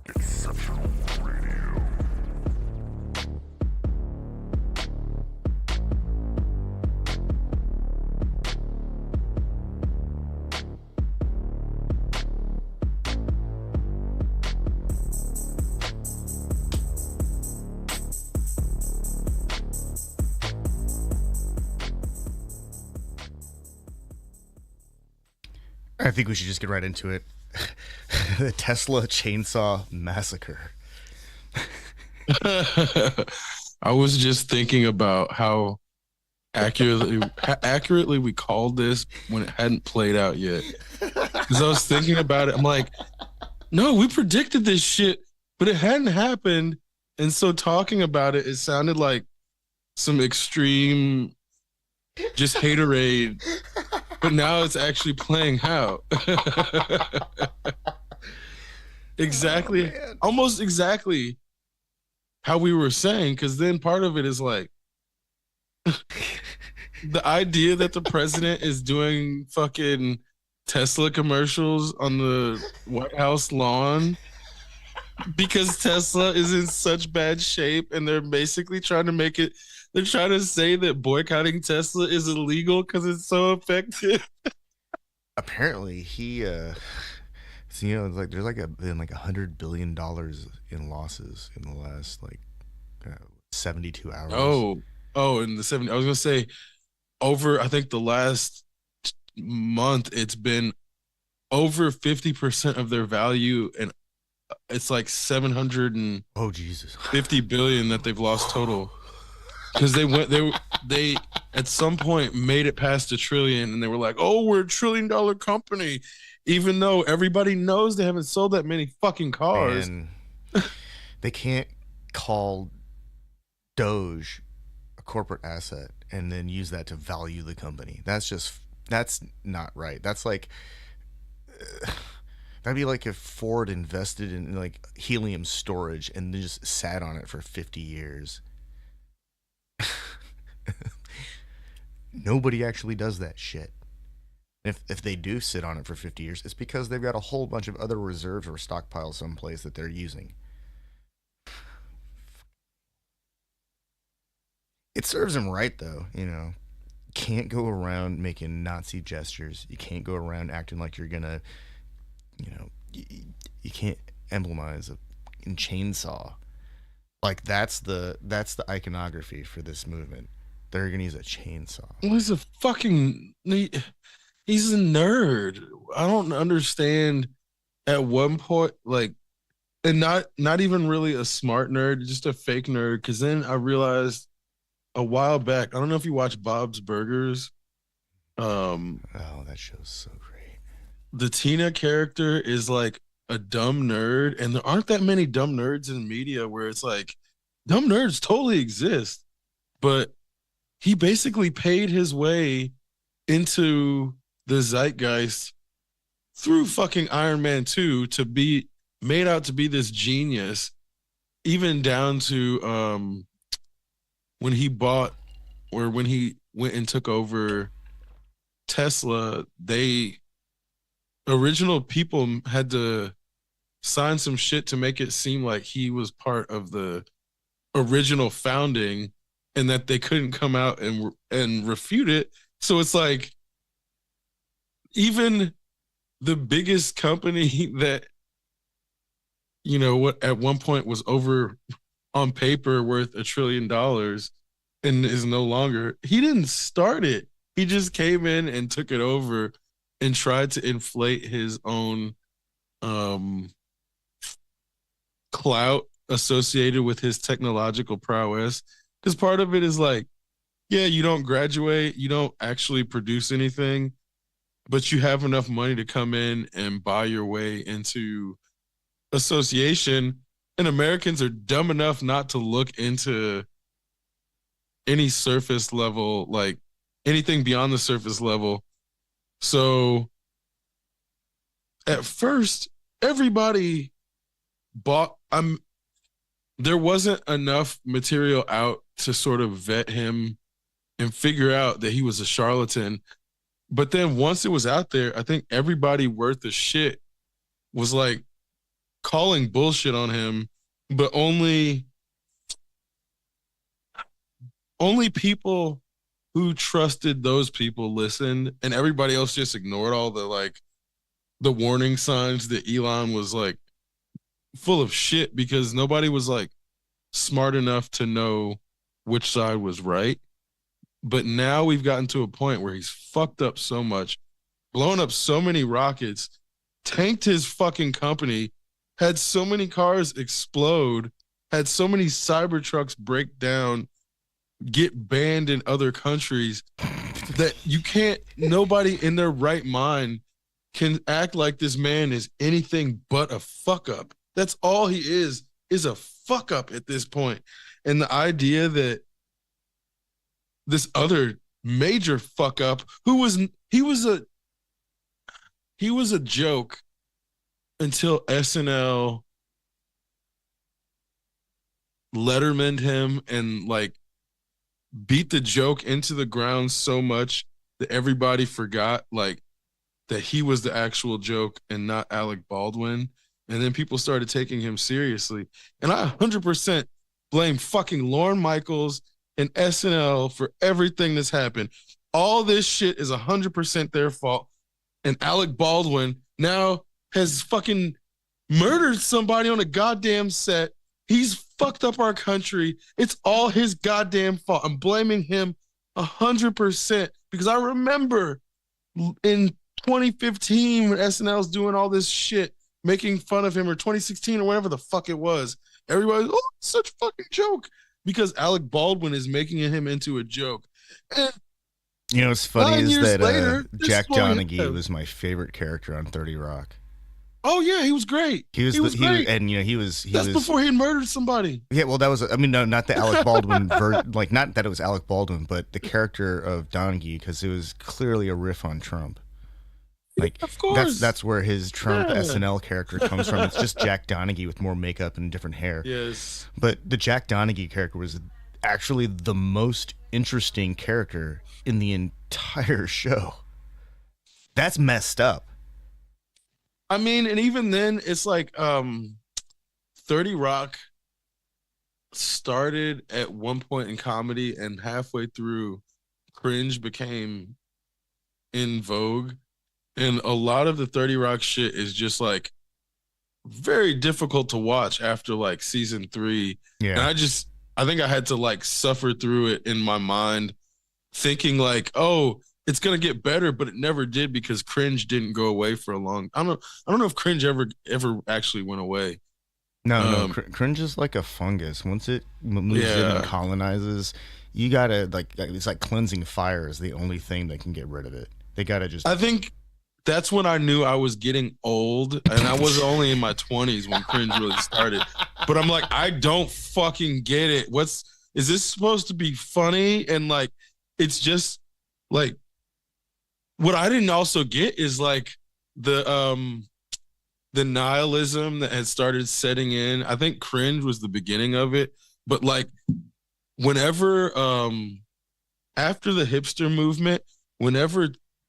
Exceptional Radio. I think we should just get right into it. The Tesla Chainsaw Massacre. I was just thinking about how accurately we called this when it hadn't played out yet. Because I was thinking about it, I'm like, no, we predicted this shit, but it hadn't happened. And so talking about it, it sounded like some extreme just haterade. But now it's actually playing out. Exactly, almost exactly how we were saying, because then part of it is like the idea that the president is doing fucking Tesla commercials on the White House lawn because Tesla is in such bad shape and they're basically trying to make it, they're trying to say that boycotting Tesla is illegal because it's so effective. Apparently, so, like there's like been like $100 billion in losses in the last like 72 hours. Oh, oh, in the 70s. I was gonna say over, I think the last month it's been over 50% of their value, and it's like 750 Oh Jesus! billion that they've lost total. Because they at some point made it past a trillion and they were like, oh, we're $1 trillion company, even though everybody knows they haven't sold that many fucking cars. And they can't call Doge a corporate asset and then use that to value the company. That's not right. That's like that'd be like if Ford invested in like helium storage and then just sat on it for 50 years. Nobody actually does that shit. If they do sit on it for 50 years, it's because they've got a whole bunch of other reserves or stockpiles someplace that they're using. It serves them right, though. Can't go around making Nazi gestures. You can't go around acting like you're gonna, you can't emblemize a chainsaw. Like that's the iconography for this movement. They're gonna use a chainsaw. Well, he's a nerd. I don't understand at one point, like, and not even really a smart nerd, just a fake nerd. Because then I realized a while back, I don't know if you watch Bob's Burgers. Oh, that show's so great. The Tina character is like a dumb nerd, and there aren't that many dumb nerds in media where it's like dumb nerds totally exist, but he basically paid his way into the zeitgeist through fucking Iron Man 2 to be made out to be this genius, even down to when he bought or when he went and took over Tesla, they original people had to sign some shit to make it seem like he was part of the original founding and that they couldn't come out and refute it. So it's like even the biggest company that what at one point was over on paper worth $1 trillion and is no longer, he didn't start it. He just came in and took it over and tried to inflate his own clout associated with his technological prowess. Because part of it is like, yeah, you don't graduate, you don't actually produce anything, but you have enough money to come in and buy your way into association. And Americans are dumb enough not to look into any surface level, like anything beyond the surface level. So at first, everybody bought. There wasn't enough material out to sort of vet him and figure out that he was a charlatan. But then once it was out there, I think everybody worth a shit was like calling bullshit on him, but only people who trusted those people listened, and everybody else just ignored all the warning signs that Elon was like full of shit, because nobody was like smart enough to know which side was right. But now we've gotten to a point where he's fucked up so much, blown up so many rockets, tanked his fucking company, had so many cars explode, had so many Cybertrucks break down, get banned in other countries, that nobody in their right mind can act like this man is anything but a fuck up. That's all he is a fuck up at this point. And the idea that this other major fuck up he was a joke until SNL lettermaned him and like beat the joke into the ground so much that everybody forgot like that he was the actual joke and not Alec Baldwin. and then people started taking him seriously. And I 100% blame fucking Lorne Michaels and SNL for everything that's happened. All this shit is 100% their fault. And Alec Baldwin now has fucking murdered somebody on a goddamn set. He's fucked up our country. It's all his goddamn fault. I'm blaming him 100% because I remember in 2015 when SNL's doing all this shit, making fun of him, or 2016 or whatever the fuck it was. Everybody's, oh, such a fucking joke, because Alec Baldwin is making him into a joke. And you know what's funny is that later, Jack Donaghy was my favorite character on 30 Rock. Oh yeah, he was great. He was great. And you know, he was before he had murdered somebody. Yeah, well, that was, I mean, no, not the Alec Baldwin like not that it was Alec Baldwin, but the character of Donaghy, because it was clearly a riff on Trump. Like, of course, that's where his Trump SNL character comes from. It's just Jack Donaghy with more makeup and different hair. Yes, but the Jack Donaghy character was actually the most interesting character in the entire show. That's messed up. I mean, and even then, it's like 30 Rock started at one point in comedy, and halfway through, cringe became in vogue. And a lot of the 30 Rock shit is just like very difficult to watch after like season 3. Yeah. And I think I had to like suffer through it in my mind, thinking like, oh, it's gonna get better, but it never did, because cringe didn't go away for a long. I don't know if cringe ever actually went away. No, cringe is like a fungus. Once it moves in and colonizes, you gotta it's like cleansing fire is the only thing that can get rid of it. They gotta just. I think that's when I knew I was getting old, and I was only in my 20s when cringe really started. But I'm like, I don't fucking get it. Is this supposed to be funny? And like, it's just like. What I didn't also get is like the nihilism that had started setting in. I think cringe was the beginning of it, but like whenever after the hipster movement, whenever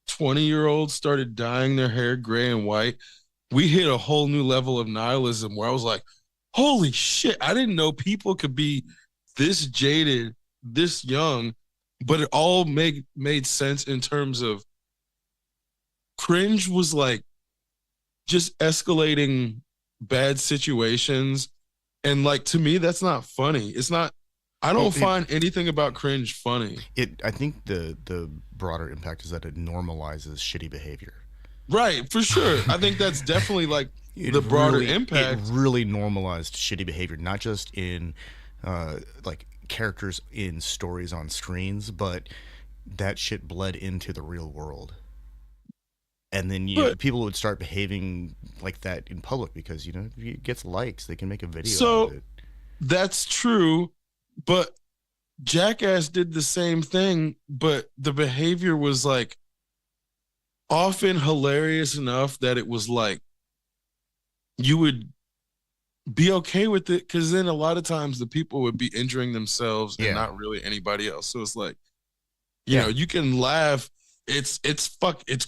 20-year-olds started dyeing their hair gray and white, we hit a whole new level of nihilism where I was like, holy shit, I didn't know people could be this jaded, this young, but it all made sense in terms of cringe was like just escalating bad situations. And like, to me, that's not funny. It's not, I don't find anything about cringe funny. I think the broader impact is that it normalizes shitty behavior. Right, for sure. I think that's definitely like the broader impact. It really normalized shitty behavior, not just in like characters in stories on screens, but that shit bled into the real world. And then people would start behaving like that in public because, you know, if it gets likes, they can make a video out of it. That's true, but Jackass did the same thing, but the behavior was like often hilarious enough that it was like you would be okay with it, because then a lot of times the people would be injuring themselves and not really anybody else. So it's like, you know, you can laugh. It's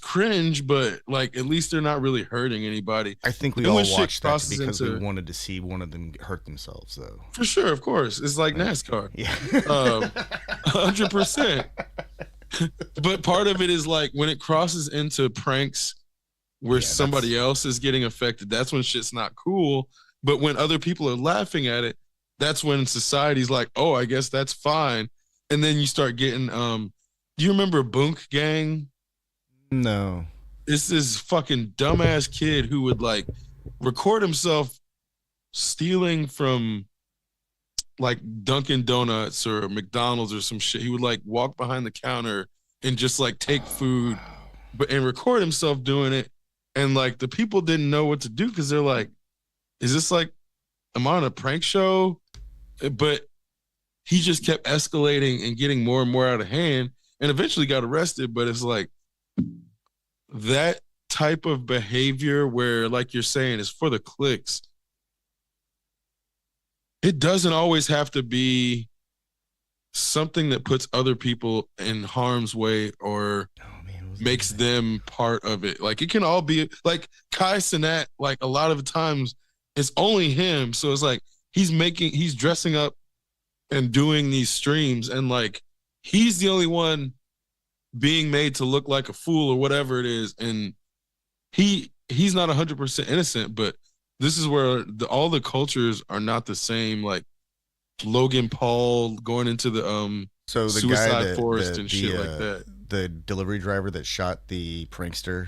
cringe, but like at least they're not really hurting anybody. I think we all watched that because we wanted to see one of them hurt themselves, though. For sure, of course. It's like NASCAR. Yeah. 100%. But part of it is like when it crosses into pranks where somebody else is getting affected, that's when shit's not cool. But when other people are laughing at it, that's when society's like, oh, I guess that's fine. And then you start getting do you remember Boonk Gang? No. It's this fucking dumbass kid who would like record himself stealing from like Dunkin' Donuts or McDonald's or some shit. He would like walk behind the counter and just like take food, and record himself doing it. And like the people didn't know what to do because they're like, is this like, am I on a prank show? But he just kept escalating and getting more and more out of hand, and eventually got arrested. But it's like that type of behavior where, like you're saying, is for the clicks. It doesn't always have to be something that puts other people in harm's way or makes them part of it. Like it can all be like Kai Cenat. Like a lot of times It's only him. So it's like he's dressing up and doing these streams, and like he's the only one being made to look like a fool or whatever it is. And he's not 100% innocent, but this is where all the cultures are not the same. Like Logan Paul going into the So the suicide guy that forest and shit like that. the delivery driver that shot the prankster.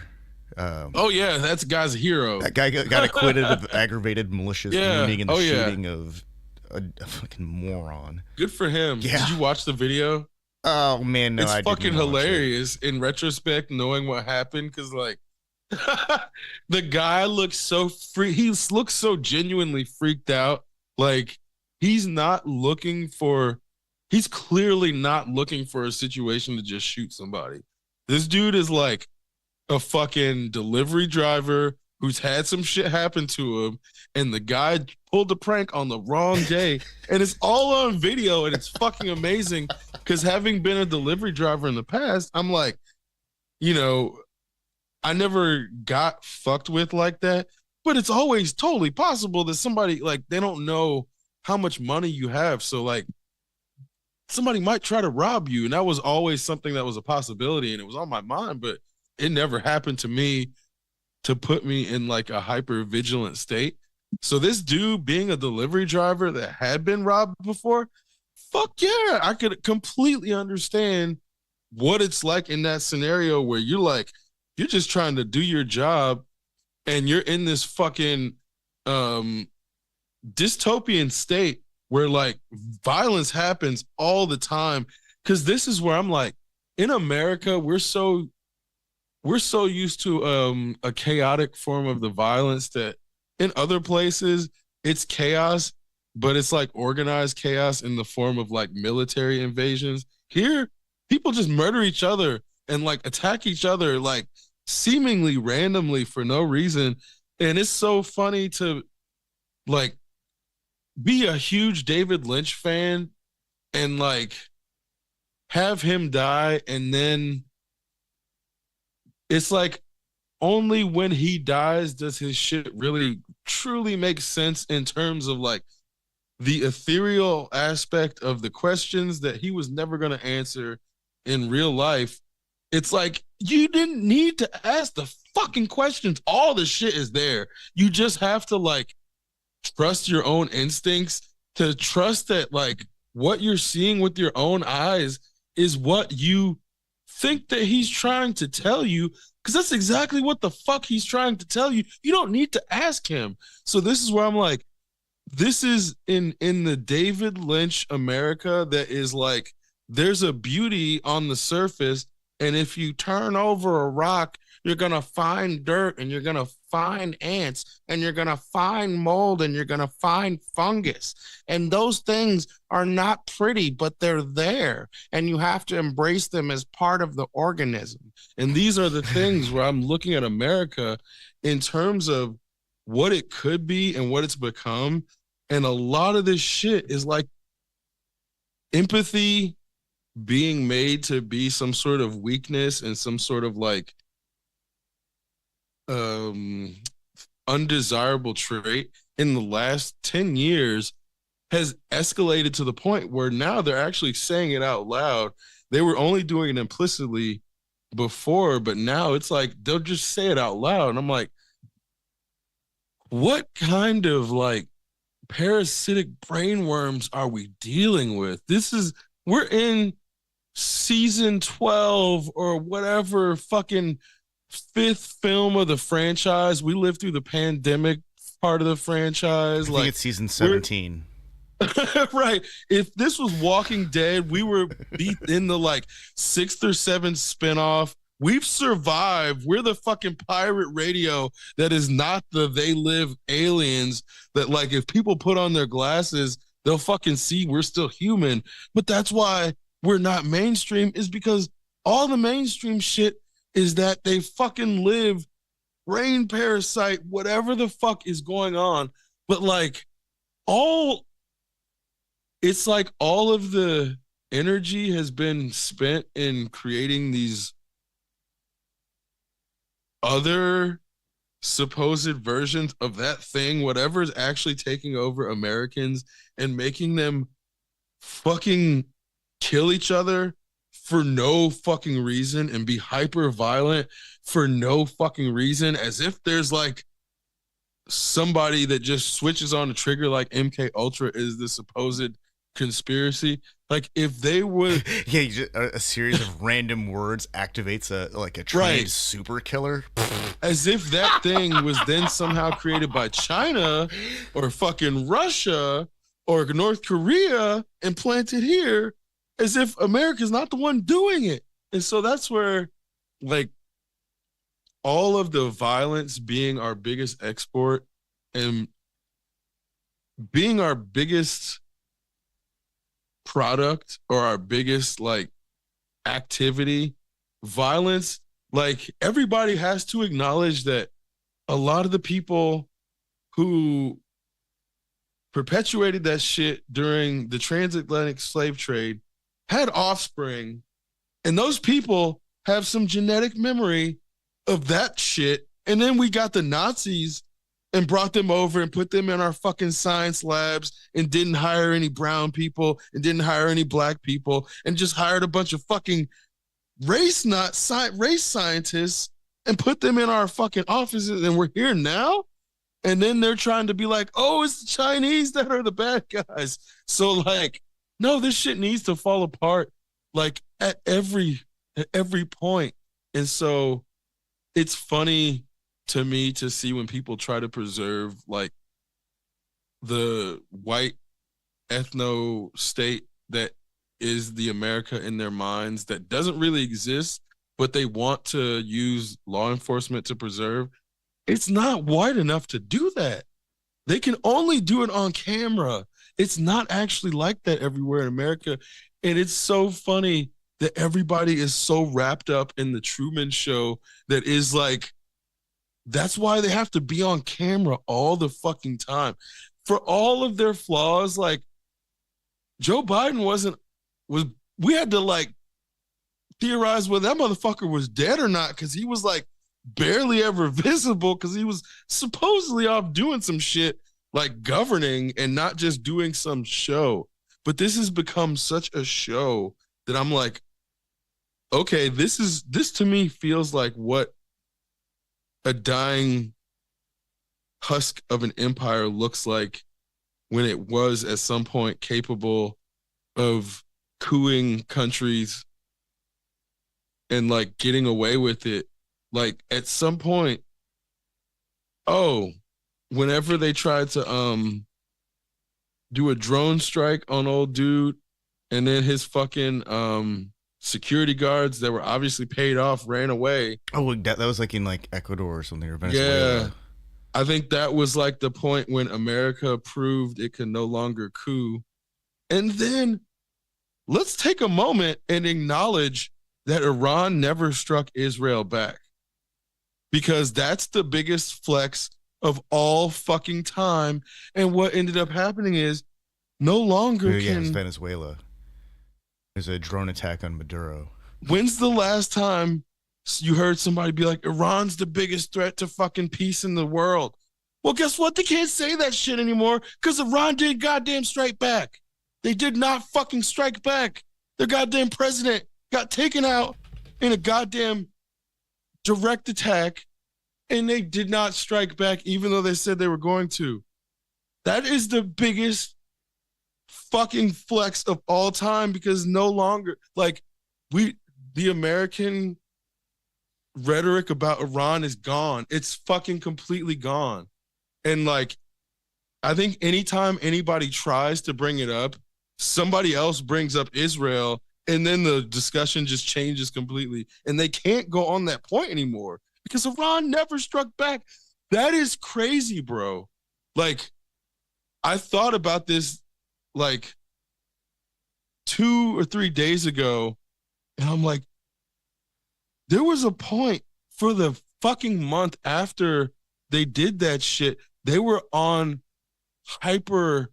Oh yeah, that's a guy's hero. That guy got acquitted of aggravated malicious wounding and the shooting of a fucking moron. Good for him. Yeah. Did you watch the video? Oh man, no, It's I fucking didn't watch it. hilarious in retrospect, knowing what happened, because like the guy looks so free. He looks so genuinely freaked out. Like he's not looking for. He's clearly not looking for a situation to just shoot somebody. This dude is like a fucking delivery driver who's had some shit happen to him, and the guy pulled the prank on the wrong day, and it's all on video, and it's fucking amazing. Because having been a delivery driver in the past, I'm like, you know, I never got fucked with like that, but it's always totally possible that somebody, like, they don't know how much money you have, so like somebody might try to rob you. And that was always something that was a possibility, and it was on my mind, but it never happened to me to put me in like a hyper vigilant state. So this dude being a delivery driver that had been robbed before, fuck yeah, I could completely understand what it's like in that scenario where you're like, you're just trying to do your job and you're in this fucking dystopian state where like violence happens all the time. Cause this is where I'm like, in America, we're so used to a chaotic form of the violence that in other places it's chaos, but it's like organized chaos in the form of like military invasions. Here, people just murder each other and like attack each other like seemingly randomly for no reason. And it's so funny to like be a huge David Lynch fan and like have him die, and then it's like only when he dies does his shit really truly make sense in terms of like the ethereal aspect of the questions that he was never going to answer in real life. It's like you didn't need to ask the fucking questions. All the shit is there. You just have to like trust your own instincts, to trust that like what you're seeing with your own eyes is what you think that he's trying to tell you, because that's exactly what the fuck he's trying to tell you. You don't need to ask him. So this is where I'm like, this is in the David Lynch America that is like, there's a beauty on the surface, and if you turn over a rock, you're going to find dirt, and you're going to find ants, and you're going to find mold, and you're going to find fungus. And those things are not pretty, but they're there, and you have to embrace them as part of the organism. And these are the things where I'm looking at America in terms of what it could be and what it's become. And a lot of this shit is like empathy being made to be some sort of weakness and some sort of like undesirable trait in the last 10 years has escalated to the point where now they're actually saying it out loud. They were only doing it implicitly before, but now it's like they'll just say it out loud. And I'm like, what kind of like parasitic brainworms are we dealing with? We're in season 12 or whatever fucking fifth film of the franchise. We lived through the pandemic part of the franchise. I like think it's season 17. Right. If this was Walking Dead, we were beat in the like sixth or seventh spinoff. We've survived. We're the fucking pirate radio that is not the They Live aliens that like if people put on their glasses, they'll fucking see we're still human. But that's why we're not mainstream, is because all the mainstream shit is that they fucking live brain parasite, whatever the fuck is going on. But like it's like all of the energy has been spent in creating these other supposed versions of that thing, whatever is actually taking over Americans and making them fucking kill each other for no fucking reason and be hyper violent for no fucking reason, as if there's like somebody that just switches on the trigger like MK Ultra is the supposed conspiracy. Like if they would, Yeah, a series of random words activates a trained right, super killer. as if that thing was then somehow created by China or fucking Russia or North Korea and planted here, as if America's not the one doing it. And so that's where, like, all of the violence being our biggest export and being our biggest product or our biggest like activity, violence, like everybody has to acknowledge that a lot of the people who perpetuated that shit during the transatlantic slave trade had offspring, and those people have some genetic memory of that shit. And then we got the Nazis and brought them over and put them in our fucking science labs and didn't hire any brown people and didn't hire any black people and just hired a bunch of fucking race scientists and put them in our fucking offices, and we're here now. And then they're trying to be like, oh, it's the Chinese that are the bad guys. So like, no, this shit needs to fall apart like at every point. And so it's funny to me to see when people try to preserve like the white ethno state that is the America in their minds that doesn't really exist, but they want to use law enforcement to preserve. It's not white enough to do that. They can only do it on camera. It's not actually like that everywhere in America. And it's so funny that everybody is so wrapped up in the Truman Show that is like, that's why they have to be on camera all the fucking time. For all of their flaws, like Joe Biden we had to like theorize whether that motherfucker was dead or not because he was like barely ever visible because he was supposedly off doing some shit like governing and not just doing some show. But this has become such a show that I'm like, okay, this to me feels like what a dying husk of an empire looks like when it was at some point capable of cooing countries and like getting away with it. Like at some point, whenever they tried to do a drone strike on old dude and then his fucking security guards that were obviously paid off ran away. Oh, that was like in like Ecuador or something or Venezuela. Yeah. I think that was like the point when America proved it could no longer coup. And then let's take a moment and acknowledge that Iran never struck Israel back, because that's the biggest flex of all fucking time. And what ended up happening is no longer it's Venezuela. There's a drone attack on Maduro. When's the last time you heard somebody be like, Iran's the biggest threat to fucking peace in the world? Well, guess what? They can't say that shit anymore because Iran did goddamn strike back. They did not fucking strike back. Their goddamn president got taken out in a goddamn direct attack, and they did not strike back even though they said they were going to. That is the biggest fucking flex of all time, because no longer, like, the American rhetoric about Iran is gone. It's fucking completely gone. And like, I think anytime anybody tries to bring it up, somebody else brings up Israel, and then the discussion just changes completely. And they can't go on that point anymore because Iran never struck back. That is crazy, bro. Like, I thought about this like 2 or 3 days ago, and I'm like, there was a point for the fucking month after they did that shit, they were on hyper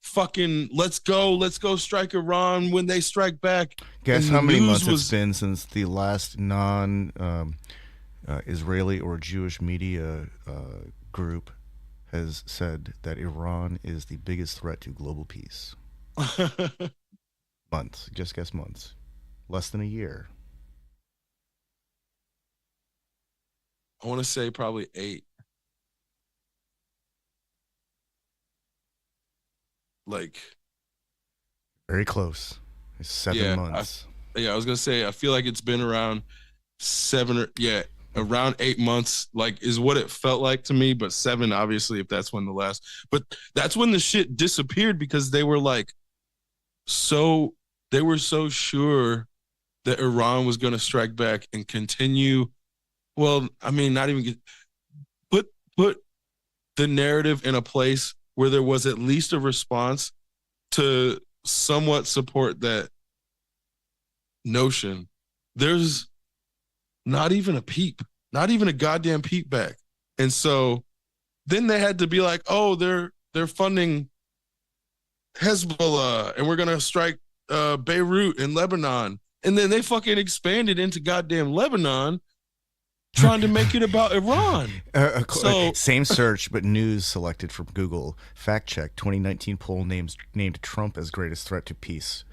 fucking let's go strike Iran when they strike back. Guess how many months it's been since the last Israeli or Jewish media group has said that Iran is the biggest threat to global peace. I Months, just guess months. Less than a year. want to say probably 8. Like, Very close. It's seven yeah, months. I was gonna say I feel like it's been around 7 or around 8 months, like is what it felt like to me. But 7, obviously, if that's when the last, but that's when the shit disappeared because they were like so they were so sure that Iran was gonna strike back and continue. Well, I mean, not even put put the narrative in a place where there was at least a response to somewhat support that notion. There's not even a peep, not even a goddamn peep back. And so then they had to be like, oh, they're funding Hezbollah and we're gonna strike Beirut and Lebanon. And then they fucking expanded into goddamn Lebanon trying to make it about Iran. So Same search, but news selected from Google. Fact check: 2019 poll named Trump as greatest threat to peace.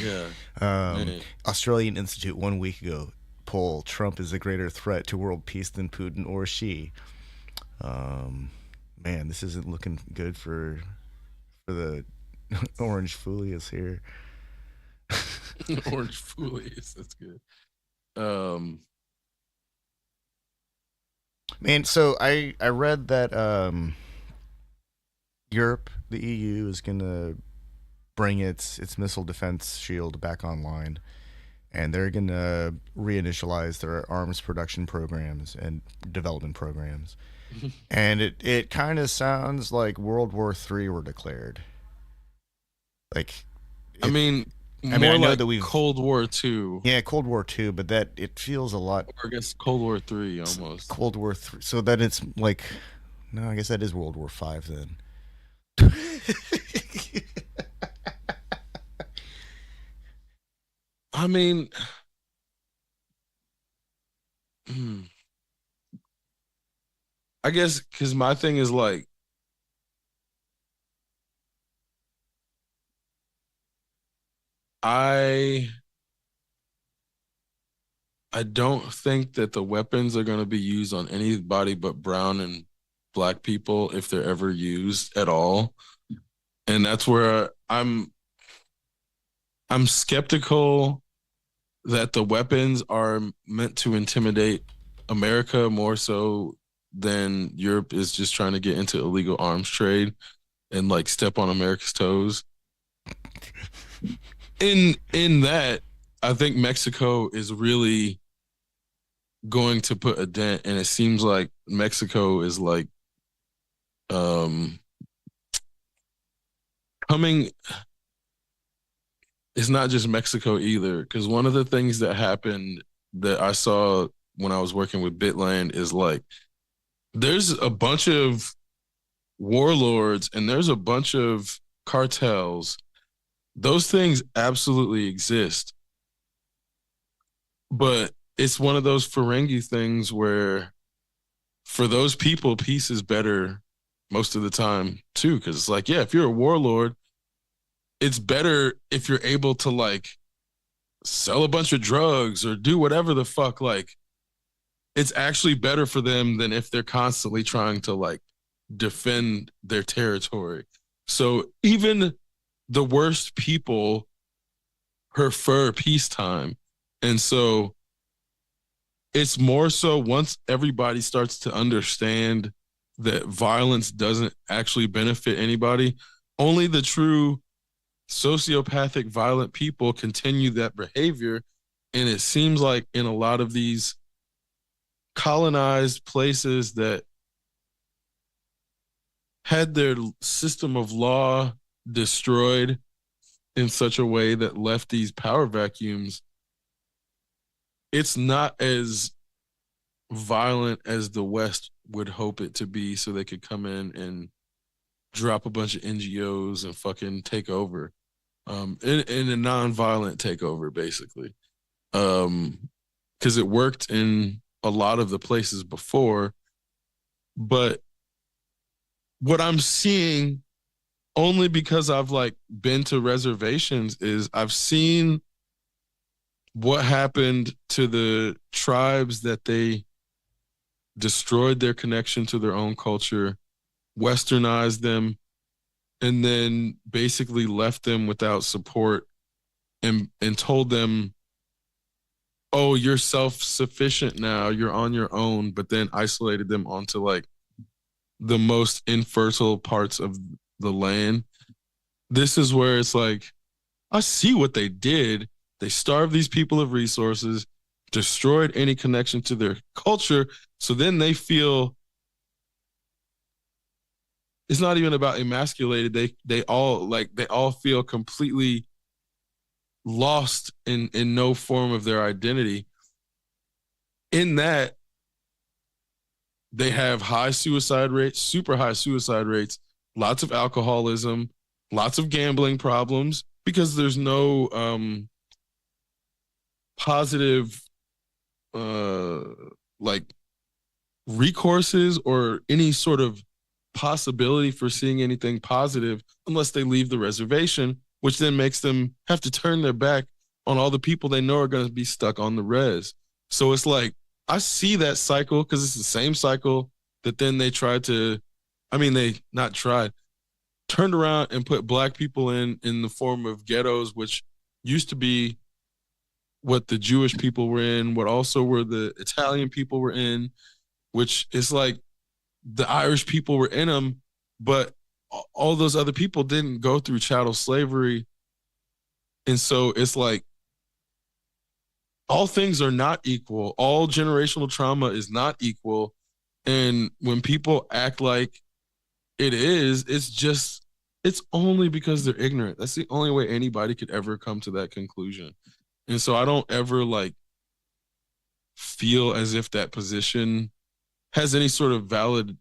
yeah. Australian Institute 1 week ago poll: Trump is a greater threat to world peace than Putin or Xi. Man, this isn't looking good for the orange folias here. Orange Foolies, that's good. Um Man, so I read that Europe, the EU, is gonna bring its missile defense shield back online, and they're gonna reinitialize their arms production programs and development programs. And it kind of sounds like World War III were declared. Like, I mean, I more know like that we've Cold War II. yeah, Cold War II, but that it feels a lot Or I guess Cold War III almost. Cold War III. So that it's like, no, I guess that is World War V then. I mean, I guess because my thing is like, I I don't think that the weapons are going to be used on anybody but brown and black people if they're ever used at all. And that's where I'm skeptical that the weapons are meant to intimidate America more so than Europe is just trying to get into illegal arms trade and like step on America's toes. In that, I think Mexico is really going to put a dent, and it seems like Mexico is like um coming. It's not just Mexico either, because one of the things that happened that I saw when I was working with Bitland is like there's a bunch of warlords and there's a bunch of cartels. Those things absolutely exist, but it's one of those Ferengi things where for those people, peace is better most of the time too. Cause it's like, yeah, if you're a warlord, it's better if you're able to like sell a bunch of drugs or do whatever the fuck. Like, it's actually better for them than if they're constantly trying to like defend their territory. So even the worst people prefer peacetime. And so it's more so once everybody starts to understand that violence doesn't actually benefit anybody, only the true sociopathic violent people continue that behavior. And it seems like in a lot of these colonized places that had their system of law destroyed in such a way that left these power vacuums, it's not as violent as the West would hope it to be, so they could come in and drop a bunch of NGOs and fucking take over, in a non-violent takeover, basically. because it worked in a lot of the places before. But what I'm seeing, only because I've like been to reservations, is I've seen what happened to the tribes that they destroyed their connection to their own culture, westernized them, and then basically left them without support and told them, oh, you're self-sufficient now, you're on your own, but then isolated them onto like the most infertile parts of the land. This is where it's like, I see what they did. They starved these people of resources, destroyed any connection to their culture. So then they feel it's not even about emasculated. They all feel completely lost in no form of their identity. In that, they have high suicide rates, super high suicide rates, lots of alcoholism, lots of gambling problems, because there's no positive like recourses or any sort of possibility for seeing anything positive unless they leave the reservation, which then makes them have to turn their back on all the people they know are going to be stuck on the res. So it's like, I see that cycle because it's the same cycle that then they tried to, I mean, they not tried, turned around and put black people in the form of ghettos, which used to be what the Jewish people were in, what also were the Italian people were in, which is like the Irish people were in them, but all those other people didn't go through chattel slavery. And so it's like, all things are not equal. All generational trauma is not equal. And when people act like it is, it's only because they're ignorant. That's the only way anybody could ever come to that conclusion. And so I don't ever like feel as if that position has any sort of valid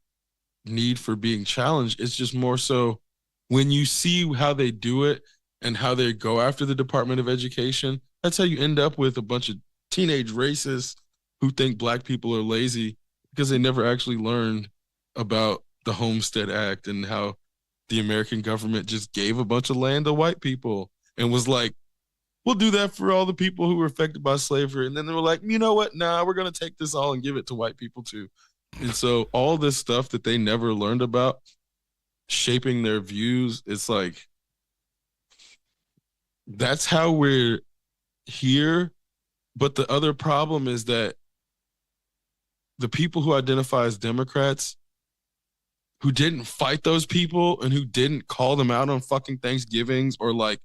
need for being challenged. It's just more so when you see how they do it and how they go after the Department of Education, that's how you end up with a bunch of teenage racists who think black people are lazy because they never actually learned about the Homestead Act and how the American government just gave a bunch of land to white people and was like, we'll do that for all the people who were affected by slavery. And then they were like, you know what? Nah, we're going to take this all and give it to white people too. And so all this stuff that they never learned about, shaping their views, it's like, that's how we're here. But the other problem is that the people who identify as Democrats, who didn't fight those people and who didn't call them out on fucking Thanksgivings or like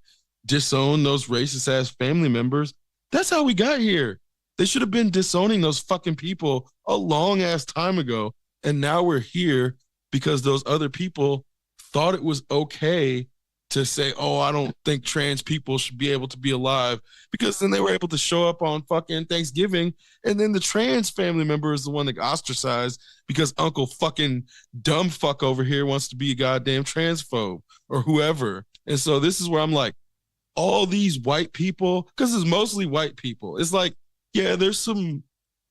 disown those racist ass family members, that's how we got here. They should have been disowning those fucking people a long ass time ago. And now we're here because those other people thought it was okay to say, oh, I don't think trans people should be able to be alive, because then they were able to show up on fucking Thanksgiving. And then the trans family member is the one that got ostracized because Uncle fucking dumb fuck over here wants to be a goddamn transphobe or whoever. And so this is where I'm like, all these white people, because it's mostly white people. It's like, yeah, there's some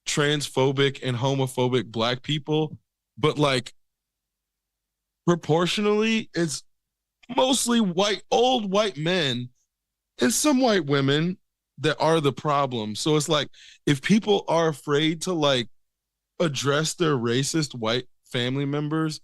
transphobic and homophobic black people, but like proportionally, it's mostly white, old white men and some white women that are the problem. So it's like, if people are afraid to like address their racist white family members,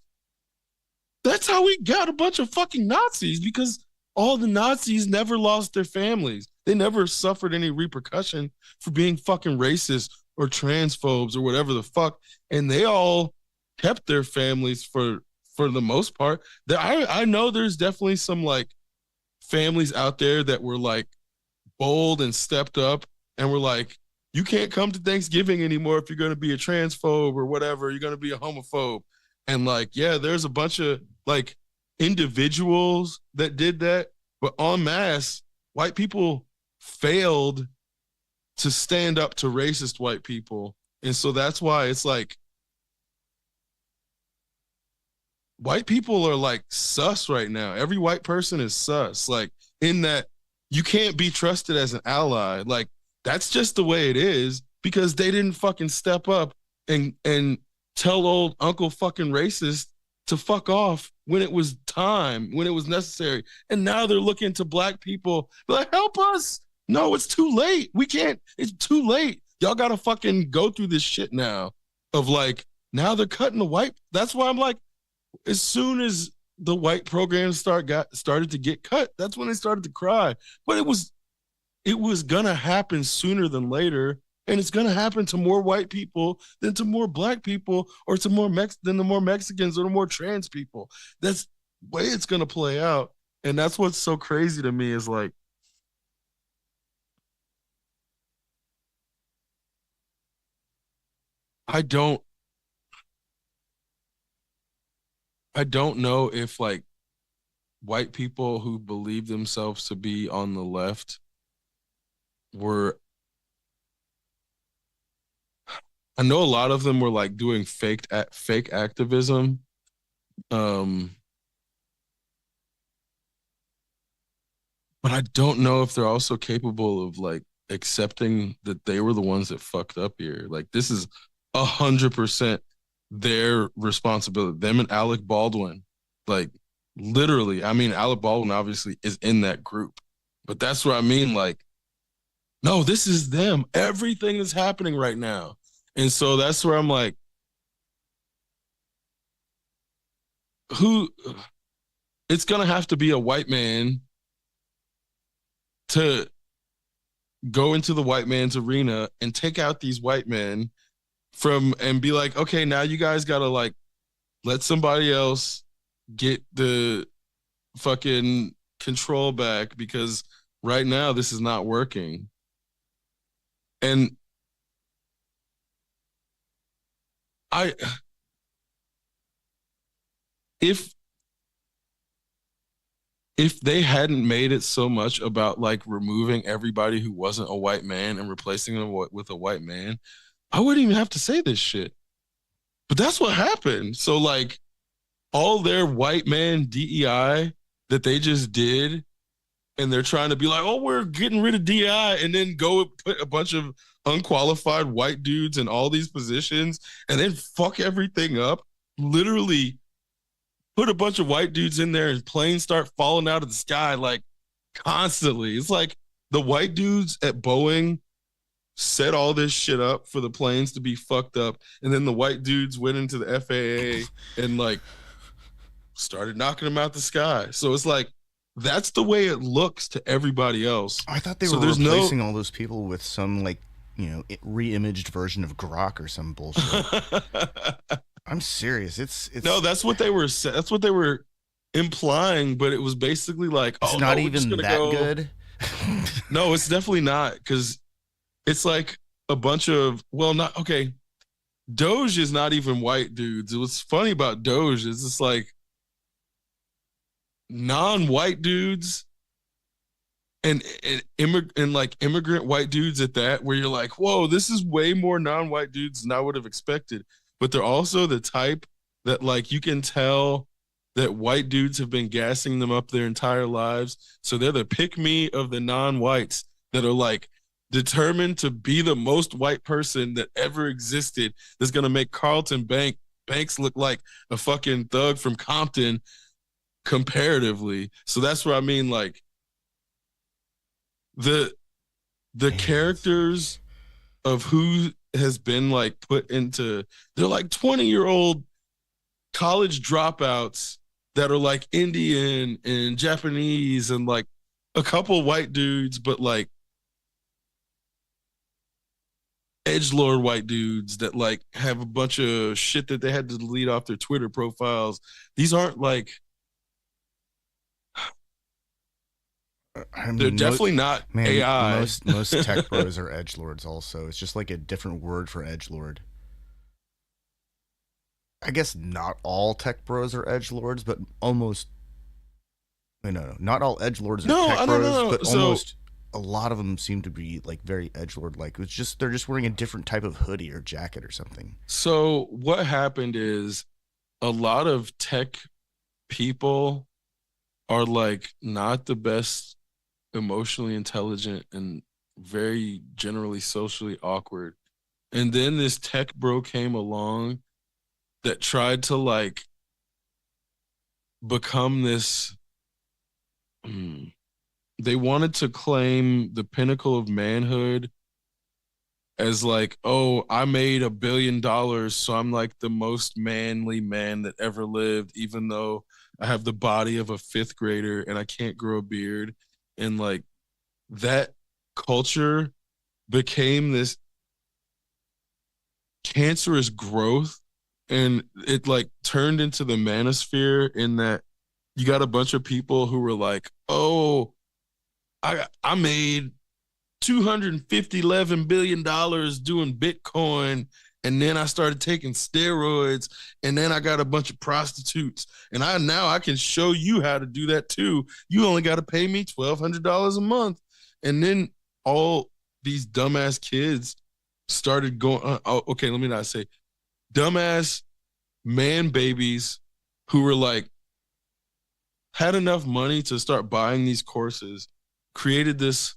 that's how we got a bunch of fucking Nazis, because all the Nazis never lost their families. They never suffered any repercussion for being fucking racist or transphobes or whatever the fuck. And they all kept their families for the most part. I know there's definitely some like families out there that were like bold and stepped up and were like, you can't come to Thanksgiving anymore if you're going to be a transphobe or whatever, you're going to be a homophobe. And like, yeah, there's a bunch of like individuals that did that, but en masse, white people failed to stand up to racist white people. And so that's why it's like, white people are like sus right now. Every white person is sus, like in that you can't be trusted as an ally. Like That's just the way it is because they didn't fucking step up and tell old Uncle fucking racist to fuck off when it was time, when it was necessary. And now they're looking to black people like, help us. No, it's too late. We can't, it's too late. Y'all gotta fucking go through this shit now of like, now they're cutting the white. That's why I'm like, as soon as the white programs started to get cut, that's when they started to cry. But it was gonna happen sooner than later, and it's gonna happen to more white people than to more black people, or to than the more Mexicans or the more trans people. That's the way it's gonna play out, and that's what's so crazy to me is like, I don't, I don't know if like white people who believe themselves to be on the left were I know a lot of them were like doing fake activism. Um, but I don't know if they're also capable of like accepting that they were the ones that fucked up here. Like this is 100% their responsibility. Them and Alec Baldwin, like literally. I mean, Alec Baldwin obviously is in that group, but that's what I mean. Like, no, this is them. Everything is happening right now, and so that's where I'm like, who? It's gonna have to be a white man to go into the white man's arena and take out these white men from and be like, okay, now you guys gotta like let somebody else get the fucking control back because right now this is not working. And I if if they hadn't made it so much about like removing everybody who wasn't a white man and replacing them with a white man, I wouldn't even have to say this shit. But that's what happened. So like all their white man DEI that they just did, and they're trying to be like, oh, we're getting rid of DEI, and then go put a bunch of unqualified white dudes in all these positions and then fuck everything up. Literally put a bunch of white dudes in there and planes start falling out of the sky like constantly. It's like the white dudes at Boeing set all this shit up for the planes to be fucked up, and then the white dudes went into the FAA and like started knocking them out the sky. So it's like that's the way it looks to everybody else. I thought they So were there's replacing all those people with some like, you know, re-imaged version of Grok or some bullshit. I'm serious. It's no, that's what they were. That's what they were implying, but it was basically like, it's oh, not no, even that good. No, it's definitely not because it's like a bunch of not okay. Doge is not even white dudes. What's funny about Doge is it's like non-white dudes and like immigrant white dudes at that, where you're like, whoa, this is way more non-white dudes than I would have expected. But they're also the type that like you can tell that white dudes have been gassing them up their entire lives. So they're the pick me of the non-whites that are like determined to be the most white person that ever existed. That's gonna make Banks look like a fucking thug from Compton comparatively. So that's what I mean. Like the characters of who has been like put into, they're like 20-year-old college dropouts that are like Indian and Japanese and like a couple white dudes, but like edgelord white dudes that like have a bunch of shit that they had to delete off their Twitter profiles. These aren't like, I mean, they're definitely not AI. Most tech bros are edgelords. Also, it's just like a different word for edgelord. I guess not all tech bros are edgelords, but almost. No, not all edgelords are tech bros, but almost a lot of them seem to be like very edgelord like. It's just they're just wearing a different type of hoodie or jacket or something. So what happened is a lot of tech people are like not the best emotionally intelligent and very generally socially awkward. And then this tech bro came along that tried to like become this. They wanted to claim the pinnacle of manhood as like, oh, I made $1 billion, so I'm like the most manly man that ever lived, even though I have the body of a fifth grader and I can't grow a beard. And like that culture became this cancerous growth, and it like turned into the manosphere in that you got a bunch of people who were like, oh, I made 250 $11 billion doing Bitcoin. And then I started taking steroids, and then I got a bunch of prostitutes, and I can show you how to do that too. You only got to pay me $1,200 a month. And then all these dumbass kids started going. Okay, let me not say dumbass man babies who were like had enough money to start buying these courses, created this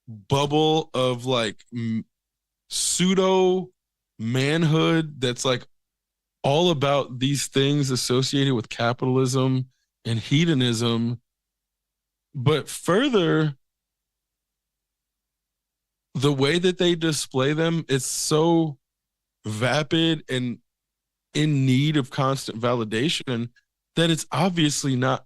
bubble of like pseudo manhood that's like all about these things associated with capitalism and hedonism. But further, the way that they display them, it's so vapid and in need of constant validation that it's obviously not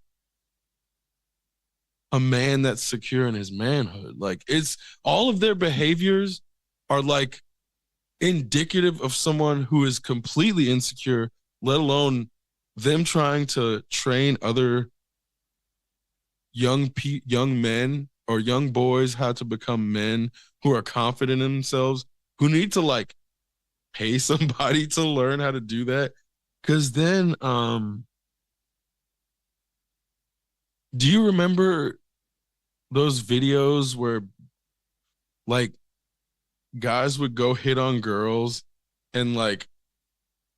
a man that's secure in his manhood. Like it's all of their behaviors are like indicative of someone who is completely insecure, let alone them trying to train other young men or young boys how to become men who are confident in themselves, who need to like pay somebody to learn how to do that. Cause then do you remember those videos where like guys would go hit on girls and like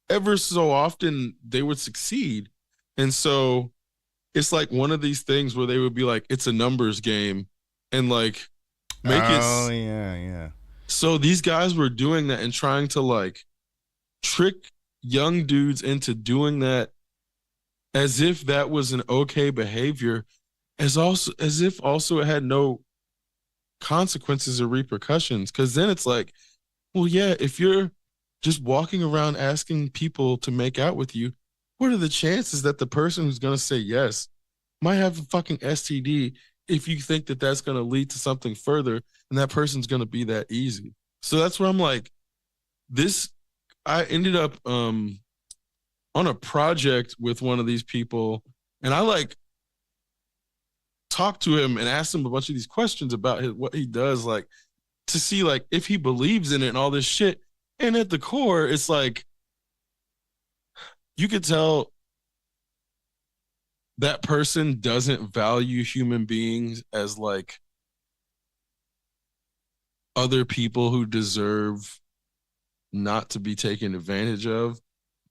ever so often they would succeed? And so it's like one of these things where they would be like, it's a numbers game, and like make it. Oh yeah, yeah. So these guys were doing that and trying to like trick young dudes into doing that as if that was an okay behavior, as if also it had no consequences or repercussions. Cause then it's like, well, yeah, if you're just walking around asking people to make out with you, what are the chances that the person who's gonna say yes might have a fucking STD if you think that that's gonna lead to something further and that person's gonna be that easy? So that's where I'm like, this, I ended up on a project with one of these people, and I like talked to him and asked him a bunch of these questions about what he does, like to see like if he believes in it and all this shit. And at the core, it's like you could tell that person doesn't value human beings as like other people who deserve not to be taken advantage of.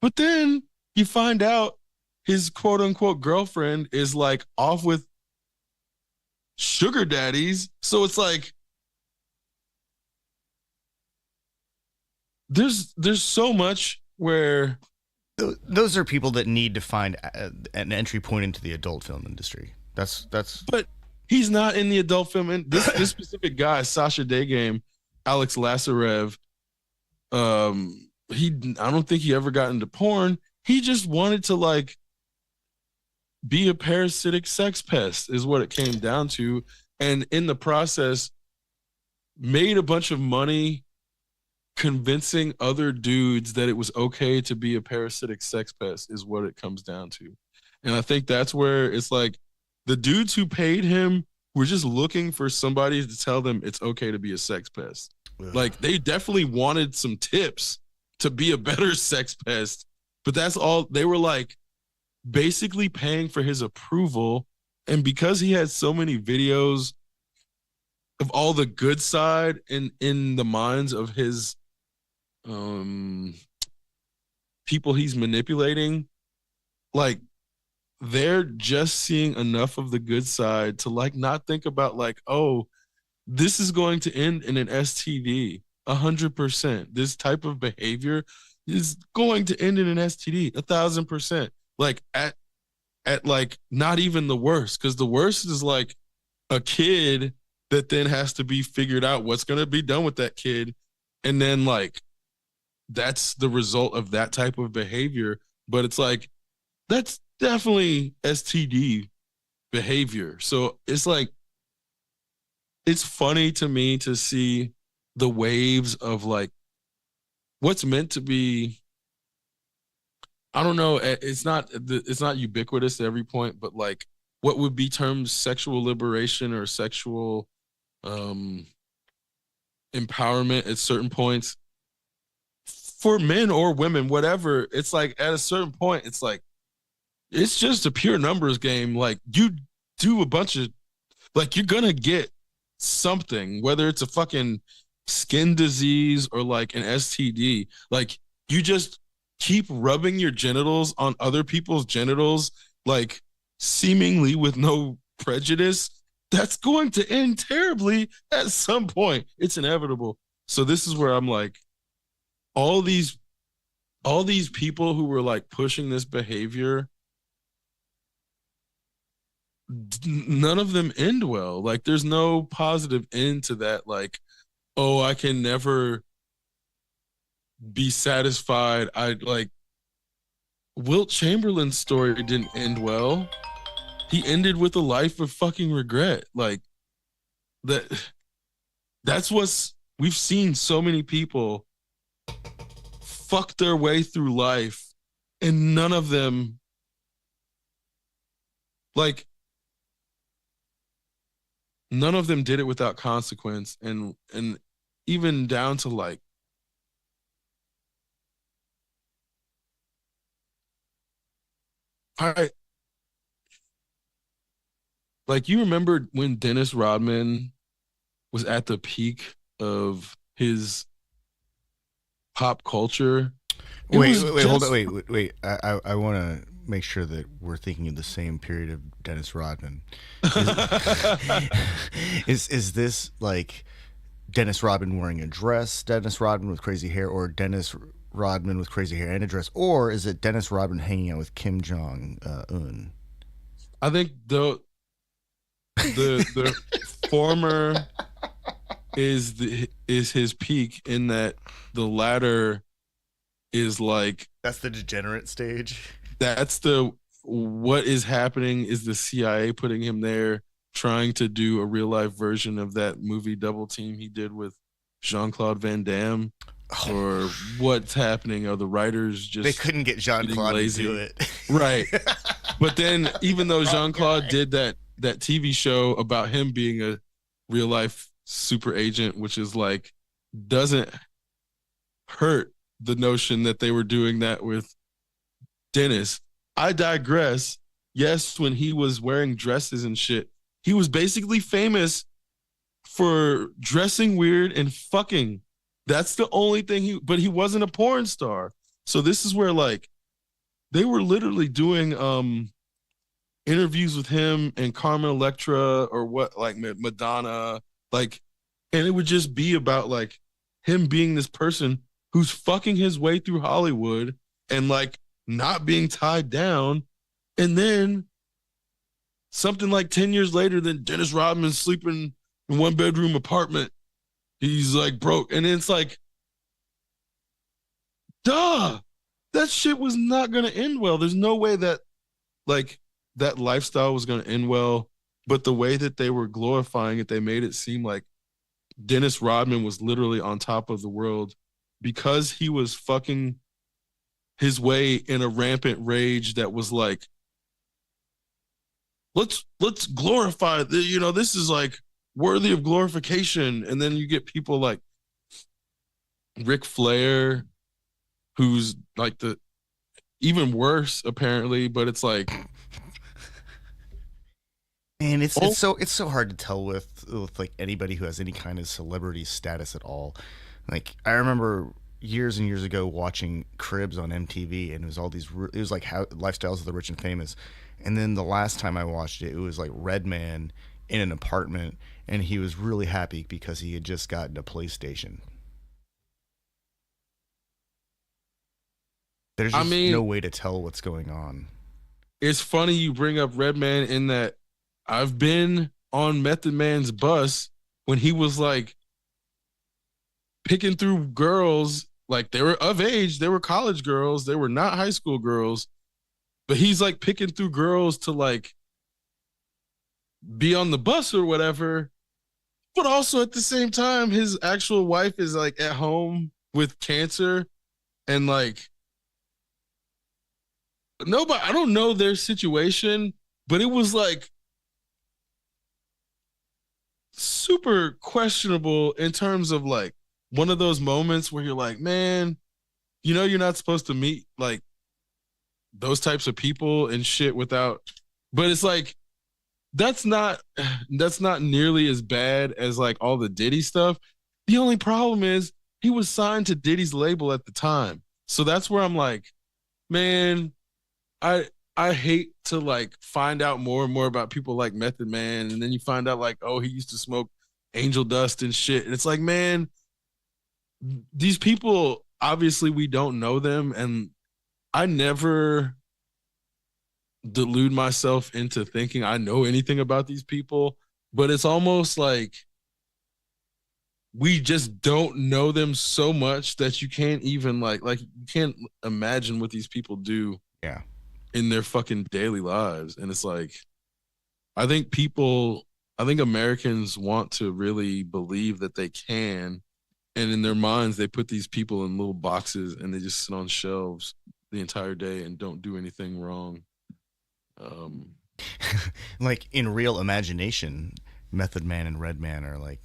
But then you find out his quote unquote girlfriend is like off with sugar daddies. So it's like there's so much where Those are people that need to find an entry point into the adult film industry. That's. But he's not in the adult film. And this specific guy, Sasha Daygame, Alex Lazarev, I don't think he ever got into porn. He just wanted to like be a parasitic sex pest is what it came down to. And in the process, made a bunch of money convincing other dudes that it was okay to be a parasitic sex pest is what it comes down to. And I think that's where it's like the dudes who paid him were just looking for somebody to tell them it's okay to be a sex pest. Ugh. Like they definitely wanted some tips to be a better sex pest, but that's all they were like basically paying for his approval. And because he had so many videos of all the good side in the minds of his people he's manipulating, like they're just seeing enough of the good side to like not think about like, oh, this is going to end in an STD. 100%. This type of behavior is going to end in an STD. 1,000%. Like at like not even the worst, because the worst is like a kid that then has to be figured out what's going to be done with that kid, and then like that's the result of that type of behavior. But it's like that's definitely STD behavior. So it's like it's funny to me to see the waves of like what's meant to be. I don't know. It's not ubiquitous at every point, but like what would be termed sexual liberation or sexual um, empowerment at certain points for men or women, whatever. It's like at a certain point, it's like it's just a pure numbers game. Like you do a bunch of like you're gonna get something, whether it's a fucking skin disease or like an STD. Like you just keep rubbing your genitals on other people's genitals, like seemingly with no prejudice. That's going to end terribly at some point. It's inevitable. So this is where I'm like, all these all these people who were like pushing this behavior, none of them end well. Like there's no positive end to that. Like, oh, I can never be satisfied. I like Wilt Chamberlain's story didn't end well. He ended with a life of fucking regret. Like that that's what's we've seen so many people fuck their way through life and none of them like none of them did it without consequence, and even down to like I like you remember when Dennis Rodman was at the peak of his pop culture. It Wait, was wait, wait, hold on, just wait. I want to make sure that we're thinking of the same period of Dennis Rodman. Is this like Dennis Rodman wearing a dress, Dennis Rodman with crazy hair, or Dennis Rodman with crazy hair and a dress, or is it Dennis Rodman hanging out with Kim Jong Un? I think the former is his peak, in that the latter is like That's the degenerate stage. that's the what is happening is the CIA putting him there, trying to do a real life version of that movie Double Team he did with Jean-Claude Van Damme. Or what's happening? Are the writers They just couldn't get Jean getting Claude to lazy? do it. Right. But then even though Wrong Jean-Claude guy. did that TV show about him being a real life super agent, which is like doesn't hurt the notion that they were doing that with Dennis. I digress. Yes, when he was wearing dresses and shit, he was basically famous for dressing weird and fucking. That's the only thing but he wasn't a porn star. So this is where like they were literally doing interviews with him and Carmen Electra or what, like Madonna, like, and it would just be about like him being this person who's fucking his way through Hollywood and like not being tied down. And then something like 10 years later, then Dennis Rodman's sleeping in one bedroom apartment. He's like broke. And it's like, duh, that shit was not going to end well. There's no way that like that lifestyle was going to end well. But the way that they were glorifying it, they made it seem like Dennis Rodman was literally on top of the world because he was fucking his way in a rampant rage that was like, let's glorify this is like worthy of glorification. And then you get people like Ric Flair, who's like the even worse apparently, but it's like, And oh, it's so hard to tell with like anybody who has any kind of celebrity status at all. Like I remember years and years ago watching Cribs on MTV, and it was all these. It was like how lifestyles of the rich and famous. And then the last time I watched it, it was like Redman in an apartment, and he was really happy because he had just gotten a PlayStation. There's I just mean, no way to tell what's going on. it's funny you bring up Redman in that I've been on Method Man's bus when he was like picking through girls, like they were of age, they were college girls, they were not high school girls, but he's like picking through girls to like be on the bus or whatever. But also at the same time, his actual wife is like at home with cancer and like nobody, I don't know their situation, but it was like super questionable in terms of like one of those moments where you're like, man, you know, you're not supposed to meet like those types of people and shit without, but it's like, that's not nearly as bad as like all the Diddy stuff. The only problem is he was signed to Diddy's label at the time. So that's where I'm like, man, I I hate to like find out more and more about people like Method Man, and then you find out like, oh, he used to smoke angel dust and shit. And it's like, man, these people obviously we don't know them, and I never delude myself into thinking I know anything about these people, but it's almost like we just don't know them so much that you can't even like you can't imagine what these people do Yeah. in their fucking daily lives. And it's like I think Americans want to really believe that they can, and in their minds they put these people in little boxes and they just sit on shelves the entire day and don't do anything wrong. Um, Like in real imagination, Method Man and Redman are like,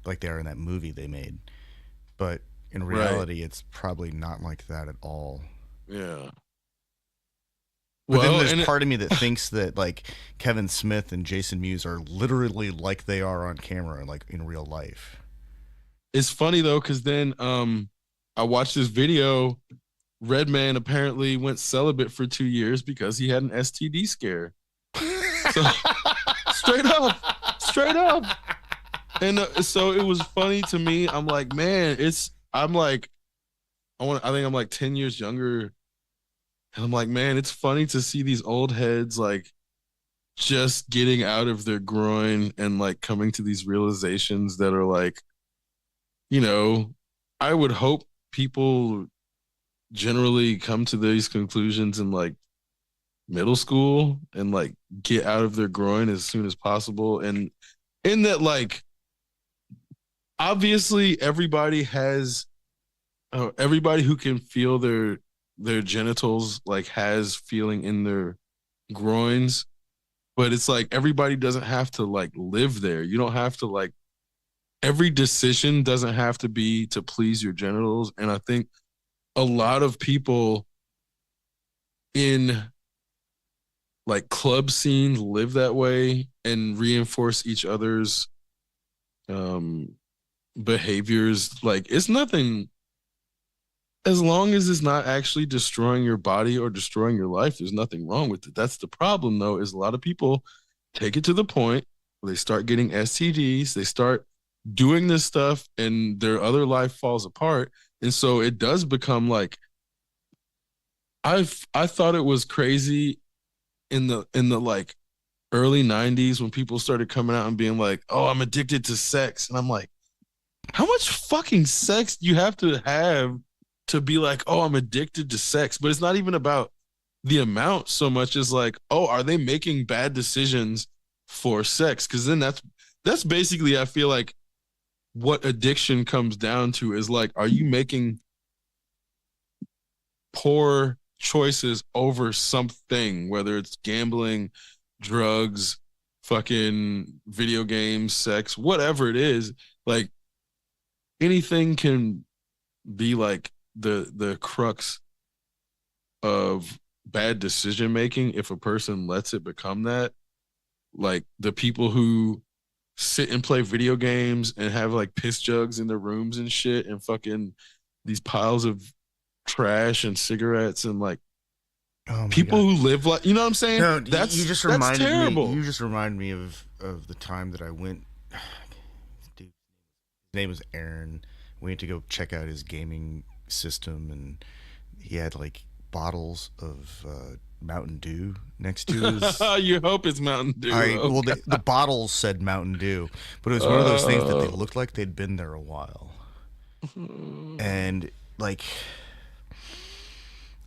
like they are in that movie they made. But in right. reality, it's probably not like that at all. Yeah. But then Well, there's and part of me that thinks that like Kevin Smith and Jason Mewes are literally like they are on camera, like in real life. it's funny though, because then I watched this video. Redman apparently went celibate for 2 years because he had an STD scare. So straight up. And so it was funny to me. I'm like, man, I'm like, I think I'm like 10 years younger. And I'm like, man, it's funny to see these old heads like just getting out of their groin and like coming to these realizations that are like, you know, I would hope people generally come to these conclusions in like middle school and like get out of their groin as soon as possible. And in that, like, obviously everybody who can feel their genitals like has feeling in their groins, but it's like everybody doesn't have to like live there. You don't have to like every decision doesn't have to be to please your genitals. And I think a lot of people in like club scenes live that way and reinforce each other's um behaviors. Like it's nothing, as long as it's not actually destroying your body or destroying your life, there's nothing wrong with it. That's the problem though, is a lot of people take it to the point where they start getting STDs, they start doing this stuff and their other life falls apart. And so it does become like I thought it was crazy in the like early 90s when people started coming out and being like, "Oh, I'm addicted to sex." And I'm like, "How much fucking sex do you have to be like, "Oh, I'm addicted to sex"?" But it's not even about the amount so much as like, "Oh, are they making bad decisions for sex?" Cuz then that's basically I feel like what addiction comes down to is like, are you making poor choices over something, whether it's gambling, drugs, fucking video games, sex, whatever it is. Like anything can be like the crux of bad decision making if a person lets it become that. Like the people who sit and play video games and have like piss jugs in their rooms and shit and fucking these piles of trash and cigarettes and like Oh my people god. who live like, you know what I'm saying? No, you just That's reminded me. terrible. You just reminded me of the time that I went. Dude, his name was Aaron. We had to go check out his gaming system, and he had like bottles of Mountain Dew next to his. You hope it's Mountain Dew. I Oh, well, God. the bottles said Mountain Dew, but it was one of those things that they Uh, looked like they'd been there a while, and like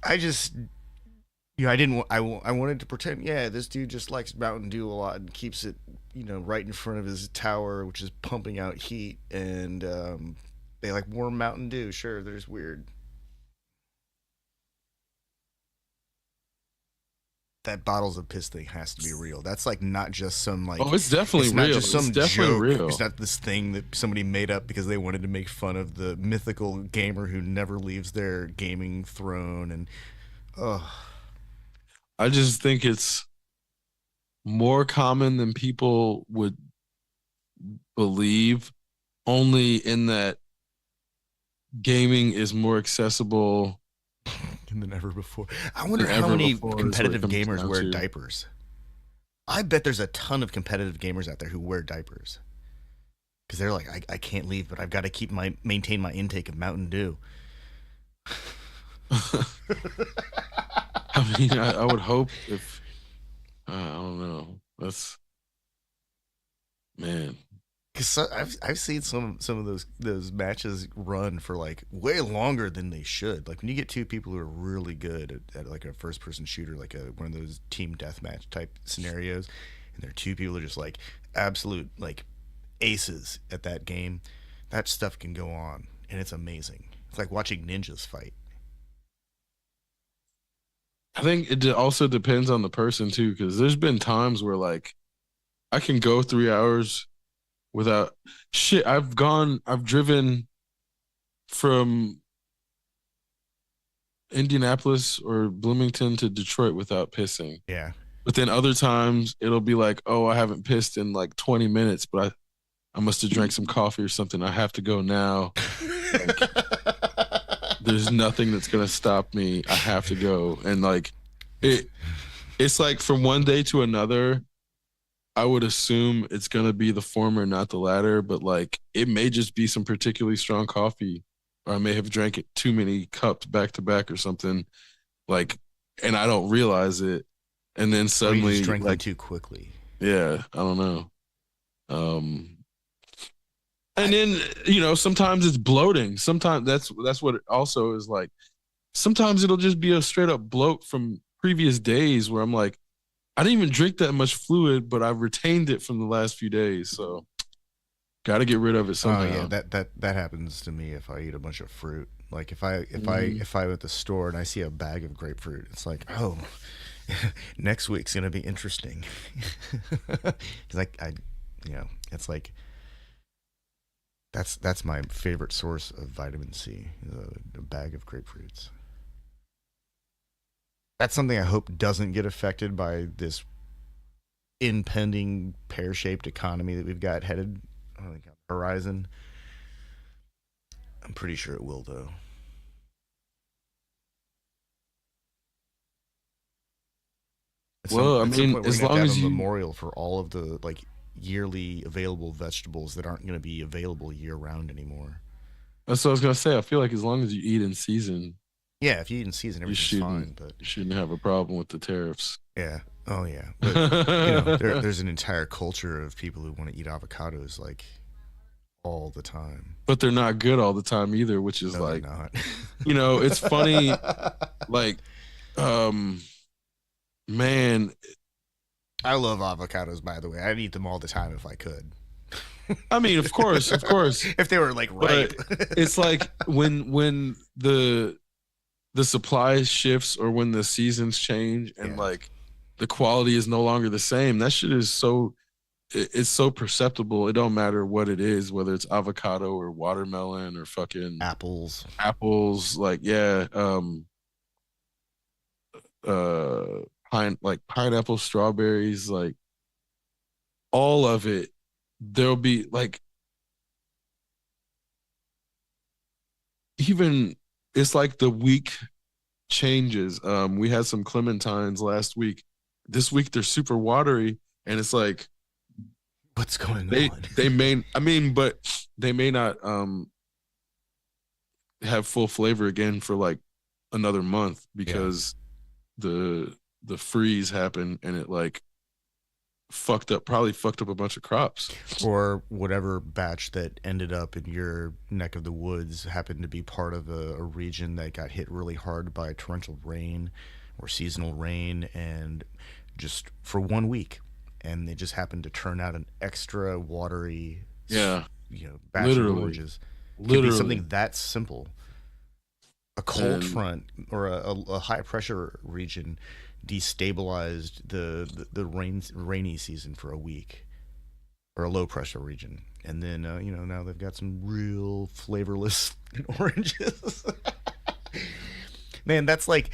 I just I didn't. I wanted to pretend. Yeah, this dude just likes Mountain Dew a lot and keeps it, right in front of his tower, which is pumping out heat. And they like warm Mountain Dew. Sure, they're just weird. That bottles of piss thing has to be real. That's like not just some like. oh, it's definitely It's not real. just It's some definitely joke. real. It's not this thing that somebody made up because they wanted to make fun of the mythical gamer who never leaves their gaming throne. And oh, I just think it's more common than people would believe, only in that gaming is more accessible than ever before. I wonder than how ever many before, is what it competitive comes gamers down wear to. diapers. I bet there's a ton of competitive gamers out there who wear diapers because they're like, I can't leave, but I've got to maintain my intake of Mountain Dew. I mean, I would hope if I don't know. That's man. Because I've seen some of those matches run for like way longer than they should. Like when you get two people who are really good at like a first person shooter, like one of those team deathmatch type scenarios, and there are two people who are just like absolute like aces at that game. That stuff can go on, and it's amazing. It's like watching ninjas fight. I think it also depends on the person too, because there's been times where like I can go 3 hours without shit. I've driven from Indianapolis or Bloomington to Detroit without pissing. Yeah. But then other times it'll be like, oh, I haven't pissed in like 20 minutes, but I must have drank some coffee or something. I have to go now. Like, there's nothing that's gonna stop me. I have to go. And like it it's like from one day to another, I would assume it's gonna be the former, not the latter, but like it may just be some particularly strong coffee. Or I may have drank it too many cups back to back or something. Like, and I don't realize it. And then Or you just suddenly, drank them like, too quickly. yeah, I don't know. And then sometimes it's bloating. Sometimes that's what it also is like. Sometimes it'll just be a straight up bloat from previous days where I'm like, I didn't even drink that much fluid, but I retained it from the last few days. So got to get rid of it Oh somehow. yeah, that happens to me if I eat a bunch of fruit. Like if I'm at the store and I see a bag of grapefruit, it's like, oh, next week's gonna be interesting. Because it's like that's my favorite source of vitamin C, a bag of grapefruits. That's something I hope doesn't get affected by this impending pear-shaped economy that we've got headed on the horizon. I'm pretty sure it will, though. Well, I At some mean, point, we're as gonna have to long have as a you, memorial for all of the like yearly available vegetables that aren't going to be available year round anymore. that's what I was gonna say. I feel like as long as you eat in season, Yeah, if you eat in season, you everything's shouldn't fine. But you shouldn't have a problem with the tariffs. yeah, oh yeah, but there's an entire culture of people who want to eat avocados like all the time. But they're not good all the time either, which is No, they're like, not. it's funny. Like, um, man, I love avocados, by the way. I'd eat them all the time if I could. I mean, of course, If they were like ripe. but it's like when the supply shifts or when the seasons change and Yeah. like the quality is no longer the same. That shit is it's so perceptible. It don't matter what it is, whether it's avocado or watermelon or fucking Apples. apples. Like, yeah, uh, pineapple, strawberries, like all of it. There'll be like even it's like the week changes. We had some clementines last week. This week they're super watery, and it's like What's going they on? they may I mean, but they may not have full flavor again for like another month Yeah. because the freeze happened and it like probably fucked up a bunch of crops. Or whatever batch that ended up in your neck of the woods happened to be part of a region that got hit really hard by torrential rain or seasonal rain, and just for 1 week, and they just happened to turn out an extra watery, Yeah, batch of literally, oranges. Could be literally. something that simple. A cold And front or a high pressure region destabilized the rainy season for a week, or a low pressure region, and then now they've got some real flavorless oranges. Man, that's like,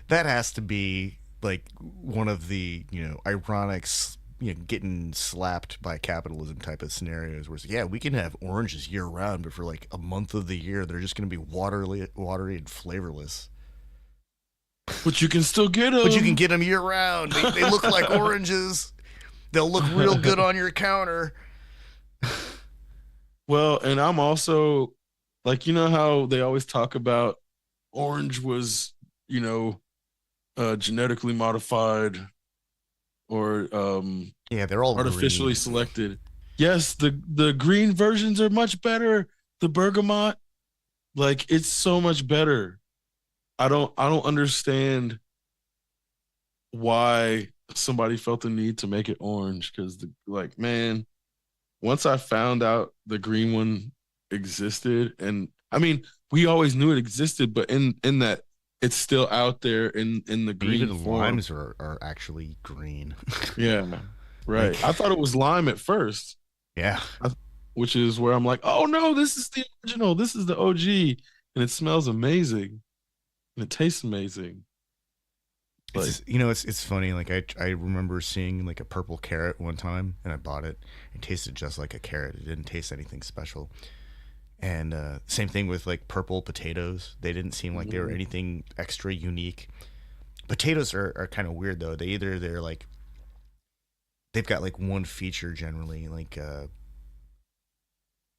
that has to be like one of the ironic getting slapped by capitalism type of scenarios where it's, yeah, we can have oranges year round, but for like a month of the year they're just going to be watery and flavorless. but you can still get But you can them. get them year round. They look like oranges. They'll look real good on your counter. Well, and I'm also like, you know how they always talk about orange was, you know, genetically modified or Yeah, they're all artificially green. selected. Yes, the green versions are much better. The bergamot, like it's so much better. I don't understand why somebody felt the need to make it orange because the like man, once I found out the green one existed, and I mean we always knew it existed, but in that it's still out there in the green Even form. limes are actually green. Yeah, Like, right. I thought it was lime at first, yeah, I, which is where I'm like, oh no, this is the original. This is the OG, and it smells amazing and it tastes amazing. it's Like, just, it's funny. Like, I remember seeing like a purple carrot one time, and I bought it. It tasted just like a carrot. It didn't taste anything special. And same thing with like purple potatoes. They didn't seem like they were mhm. anything extra unique. Potatoes are kind of weird though. They're like, they've got like one feature generally. Like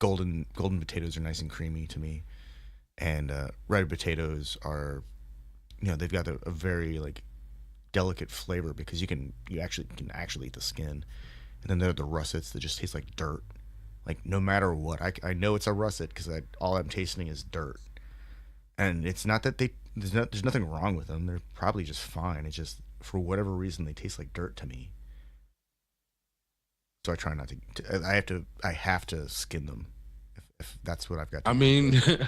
golden potatoes are nice and creamy to me, and red potatoes are, they've got a very like delicate flavor because you can actually eat the skin. And then there are the russets that just taste like dirt. Like, no matter what, I know it's a russet because all I'm tasting is dirt. And it's not that there's nothing wrong with them. They're probably just fine. It's just, for whatever reason, they taste like dirt to me. So I try not to. I have to skin them if that's what I've got to I live mean, with.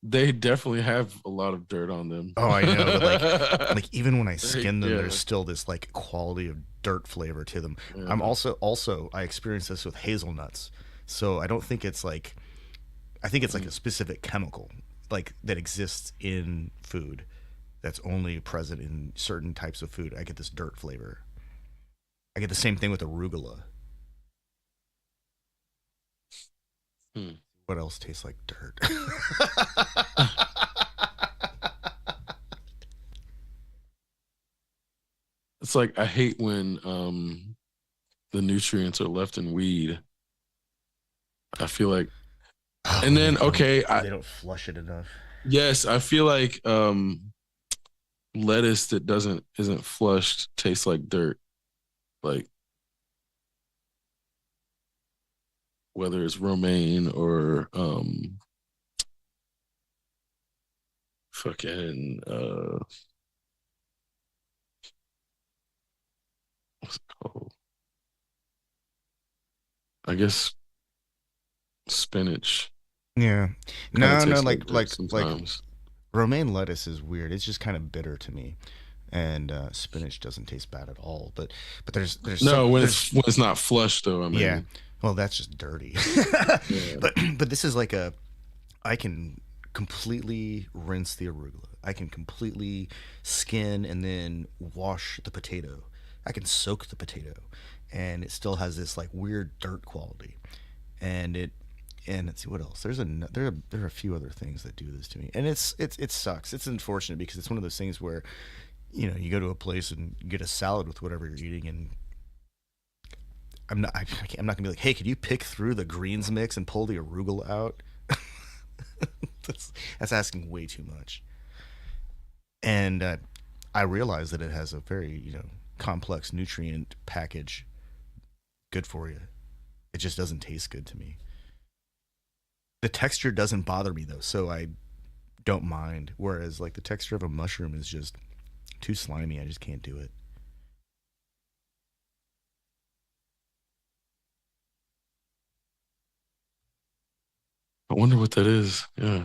they definitely have a lot of dirt on them. Oh, I know, but like even when I skin them, there's Yeah, still this like quality of dirt flavor to them. I'm yeah. also I experience this with hazelnuts. So I don't think it's like, I think it's like Mm. a specific chemical like that exists in food that's only present in certain types of food. I get this dirt flavor. I get the same thing with arugula. Hmm. What else tastes like dirt? It's like I hate when the nutrients are left in weed. I feel like, Oh, and when then okay, they don't flush it enough. yes, I feel like lettuce that doesn't isn't flushed tastes like dirt. Like whether it's romaine or fucking what's it called? I guess spinach Yeah. kind of No, no, tastes like like dirt like sometimes. romaine lettuce is weird. It's just kind of bitter to me. And spinach doesn't taste bad at all. But there's some No, when there's it's not flushed though. I yeah. mean, Well, that's just dirty. yeah. But this is like a, I can completely rinse the arugula. I can completely skin and then wash the potato. I can soak the potato, and it still has this like weird dirt quality. And And let's see what else. There are a few other things that do this to me, and it sucks. It's unfortunate because it's one of those things where you go to a place and you get a salad with whatever you're eating, and I'm not gonna be like, hey, could you pick through the greens mix and pull the arugula out? That's asking way too much. And I realize that it has a very complex nutrient package, good for you. It just doesn't taste good to me. The texture doesn't bother me though, so I don't mind. Whereas like the texture of a mushroom is just too slimy. I just can't do it. I wonder what that is. Yeah.